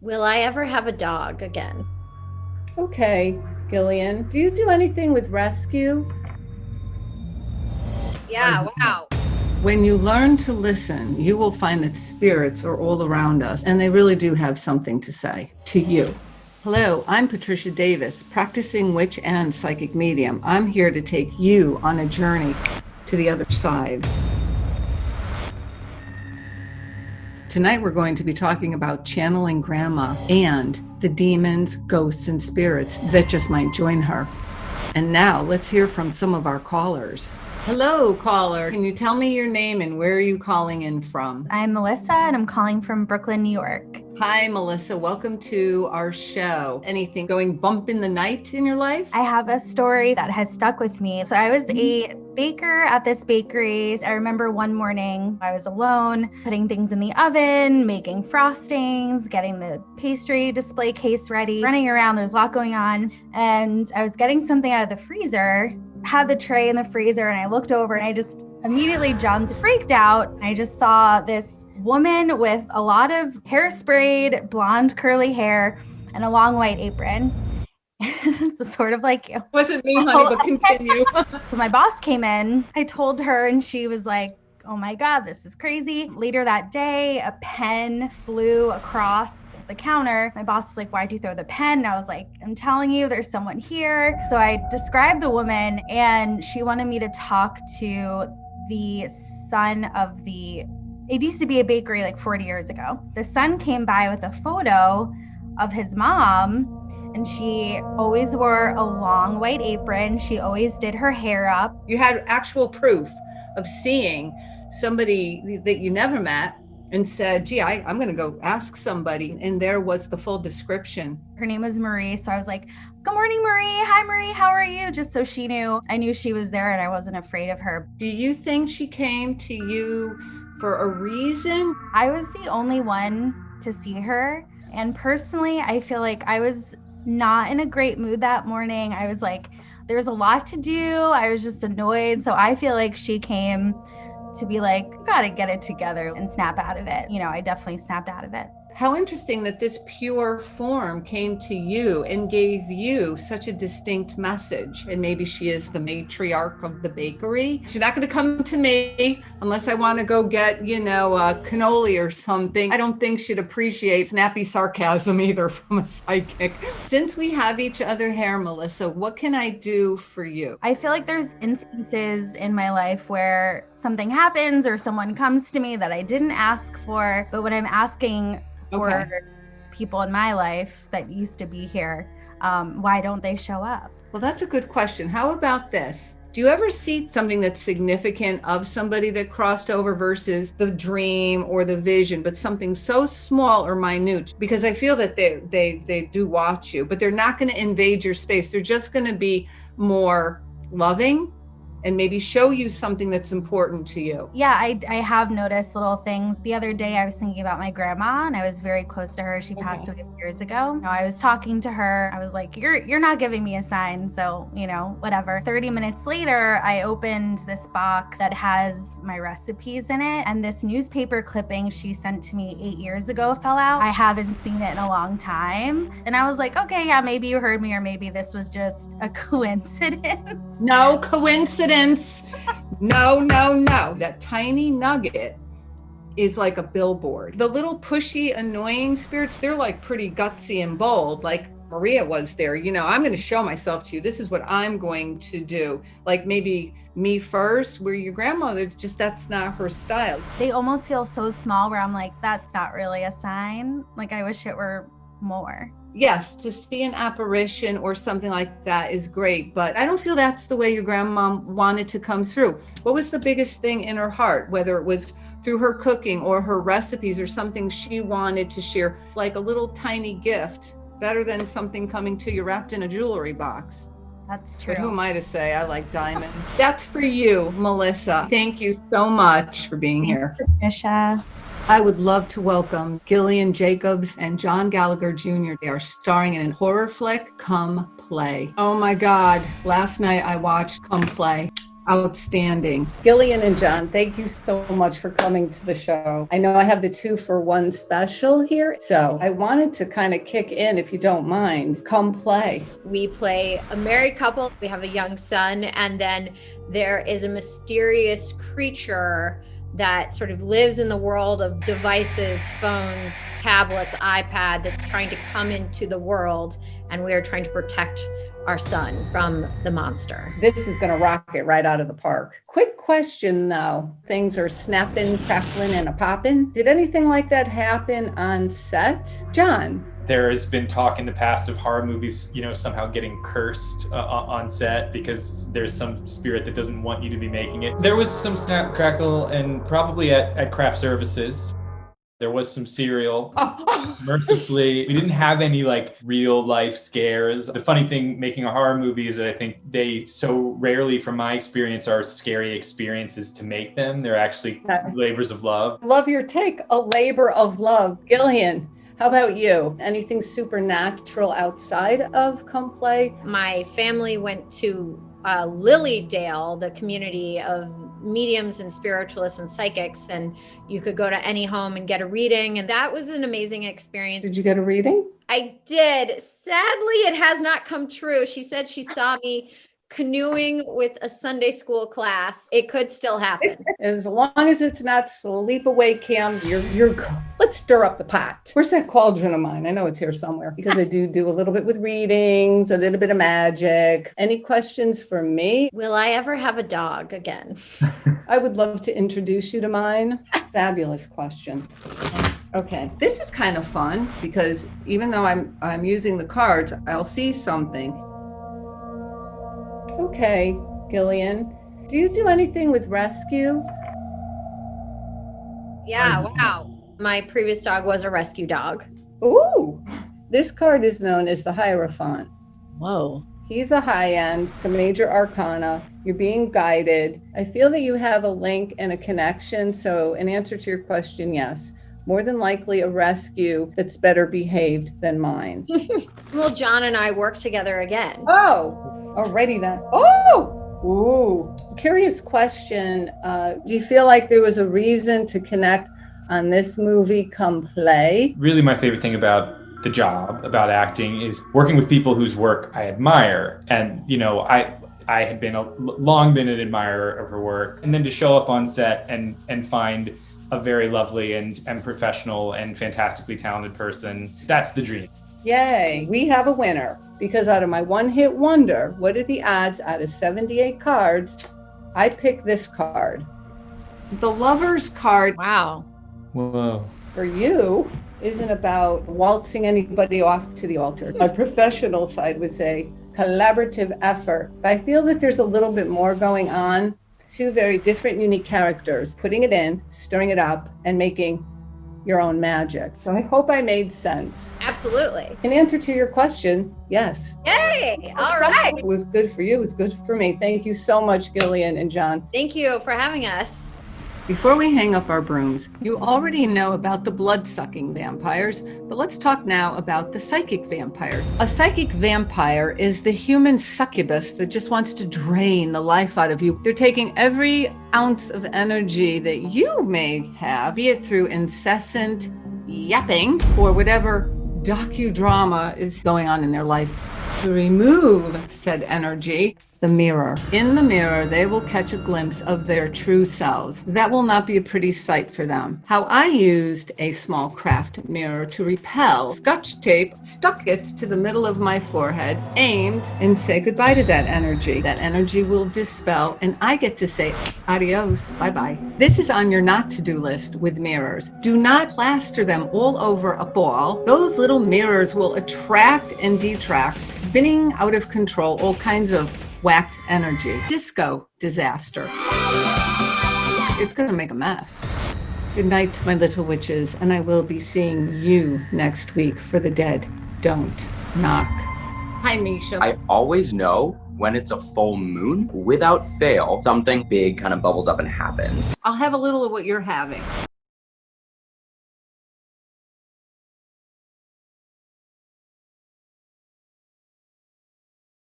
Will I ever have a dog again? Okay, Gillian, do you do anything with rescue? Yeah, wow. When you learn to listen, you will find that spirits are all around us, and they really do have something to say to you. Hello, I'm Patricia Davis, practicing witch and psychic medium. I'm here to take you on a journey to the other side. Tonight, we're going to be talking about channeling grandma and the demons, ghosts, and spirits that just might join her. And now let's hear from some of our callers. Hello, caller. Can you tell me your name and where are you calling in from? I'm Melissa and I'm calling from Brooklyn, New York. Hi, Melissa. Welcome to our show. Anything going bump in the night in your life? I have a story that has stuck with me. So I was a baker at this bakery. I remember one morning I was alone, putting things in the oven, making frostings, getting the pastry display case ready, running around. There's a lot going on. And I was getting something out of the freezer, had the tray in the freezer, and I looked over and I just immediately jumped, freaked out. I just saw this woman with a lot of hairsprayed, blonde, curly hair and a long white apron. So sort of like you. Wasn't me, honey, but continue. So my boss came in. I told her and she was like, oh my God, this is crazy. Later that day, a pen flew across the counter. My boss was like, why'd you throw the pen? And I was like, I'm telling you, there's someone here. So I described the woman and she wanted me to talk to the son of it used to be a bakery like 40 years ago. The son came by with a photo of his mom, and she always wore a long white apron. She always did her hair up. You had actual proof of seeing somebody that you never met and said, gee, I'm going to go ask somebody. And there was the full description. Her name was Marie. So I was like, good morning, Marie. Hi, Marie. How are you? Just so she knew. I knew she was there and I wasn't afraid of her. Do you think she came to you for a reason? I was the only one to see her. And personally, I feel like I was not in a great mood that morning. I was like, there's a lot to do. I was just annoyed. So I feel like she came to be like, you gotta get it together and snap out of it. You know, I definitely snapped out of it. How interesting that this pure form came to you and gave you such a distinct message. And maybe she is the matriarch of the bakery. She's not going to come to me unless I want to go get, cannoli or something. I don't think she'd appreciate snappy sarcasm either from a psychic. Since we have each other here, Melissa, what can I do for you? I feel like there's instances in my life where something happens or someone comes to me that I didn't ask for, but when I'm asking for people in my life that used to be here, why don't they show up? Well, that's a good question. How about this? Do you ever see something that's significant of somebody that crossed over versus the dream or the vision, but something so small or minute? Because I feel that they do watch you, but they're not going to invade your space. They're just going to be more loving and maybe show you something that's important to you. Yeah, I have noticed little things. The other day I was thinking about my grandma and I was very close to her. She passed away years ago. I was talking to her. I was like, you're not giving me a sign. So, whatever. 30 minutes later, I opened this box that has my recipes in it. And this newspaper clipping she sent to me 8 years ago fell out. I haven't seen it in a long time. And I was like, okay, yeah, maybe you heard me or maybe this was just a coincidence. No coincidence. No. That tiny nugget is like a billboard. The little pushy, annoying spirits, they're like pretty gutsy and bold. Like Maria was there, I'm going to show myself to you. This is what I'm going to do. Like maybe me first, where your grandmother, that's not her style. They almost feel so small where I'm like, that's not really a sign. Like I wish it were more. Yes, to see an apparition or something like that is great, but I don't feel that's the way your grandma wanted to come through. What was the biggest thing in her heart, whether it was through her cooking or her recipes or something she wanted to share, like a little tiny gift, better than something coming to you wrapped in a jewelry box? That's true. But who am I to say? I like diamonds. That's for you, Melissa. Thank you so much for being here. Patricia. I would love to welcome Gillian Jacobs and John Gallagher Jr. They are starring in a horror flick, Come Play. Oh my God. Last night I watched Come Play. Outstanding. Gillian and John, thank you so much for coming to the show. I know I have the 2-for-1 special here, so I wanted to kind of kick in, if you don't mind. Come play. We play a married couple. We have a young son, and then there is a mysterious creature that sort of lives in the world of devices, phones, tablets, iPad, that's trying to come into the world, and we are trying to protect our son from the monster. This is going to rock it right out of the park. Quick question though. Things are snapping, crackling, and a-popping. Did anything like that happen on set? John? There has been talk in the past of horror movies, somehow getting cursed on set because there's some spirit that doesn't want you to be making it. There was some snap, crackle, and probably at craft services. There was some cereal. Mercifully, we didn't have any real life scares. The funny thing making a horror movie is that I think they so rarely, from my experience, are scary experiences to make them. They're actually labors of love. Love your take. A labor of love. Gillian, how about you? Anything supernatural outside of Come Play? My family went to Lilydale, the community of mediums and spiritualists and psychics, and you could go to any home and get a reading, and that was an amazing experience. Did you get a reading? I did. Sadly, it has not come true. She said she saw me canoeing with a Sunday school class. It could still happen. As long as it's not sleepaway camp, you're good. Let's stir up the pot. Where's that cauldron of mine? I know it's here somewhere because I do a little bit with readings, a little bit of magic. Any questions for me? Will I ever have a dog again? I would love to introduce you to mine. Fabulous question. Okay, this is kind of fun because even though I'm using the cards, I'll see something. Okay, Gillian, do you do anything with rescue? Yeah, wow. My previous dog was a rescue dog. Ooh, this card is known as the Hierophant. Whoa. He's a high end. It's a major arcana. You're being guided. I feel that you have a link and a connection. So in answer to your question, yes. More than likely a rescue that's better behaved than mine. Well, John and I work together again. Oh, already then. Oh, ooh. Curious question. Do you feel like there was a reason to connect on this movie, Come Play? Really, my favorite thing about the job, about acting, is working with people whose work I admire. And, I had long been an admirer of her work. And then to show up on set and find a very lovely and professional and fantastically talented person, that's the dream. Yay, we have a winner. Because out of my one-hit wonder, what are the odds out of 78 cards, I picked this card. The Lover's card. Wow. Whoa. For you isn't about waltzing anybody off to the altar. My professional side would say collaborative effort. But I feel that there's a little bit more going on. Two very different, unique characters, putting it in, stirring it up, and making your own magic. So I hope I made sense. Absolutely. In answer to your question, yes. Yay! All right. It was good for you. It was good for me. Thank you so much, Gillian and John. Thank you for having us. Before we hang up our brooms, you already know about the blood-sucking vampires, but let's talk now about the psychic vampire. A psychic vampire is the human succubus that just wants to drain the life out of you. They're taking every ounce of energy that you may have, be it through incessant yapping or whatever docudrama is going on in their life. To remove said energy, the mirror. In the mirror, they will catch a glimpse of their true selves. That will not be a pretty sight for them. How I used a small craft mirror to repel Scotch tape, stuck it to the middle of my forehead, aimed, and say goodbye to that energy. That energy will dispel, and I get to say adios, bye-bye. This is on your not to-do list with mirrors. Do not plaster them all over a ball. Those little mirrors will attract and detract, spinning out of control, all kinds of whacked energy. Disco disaster. It's going to make a mess. Good night, my little witches, and I will be seeing you next week for the Dead Don't Knock. Hi, Misha. I always know when it's a full moon. Without fail, something big kind of bubbles up and happens. I'll have a little of what you're having.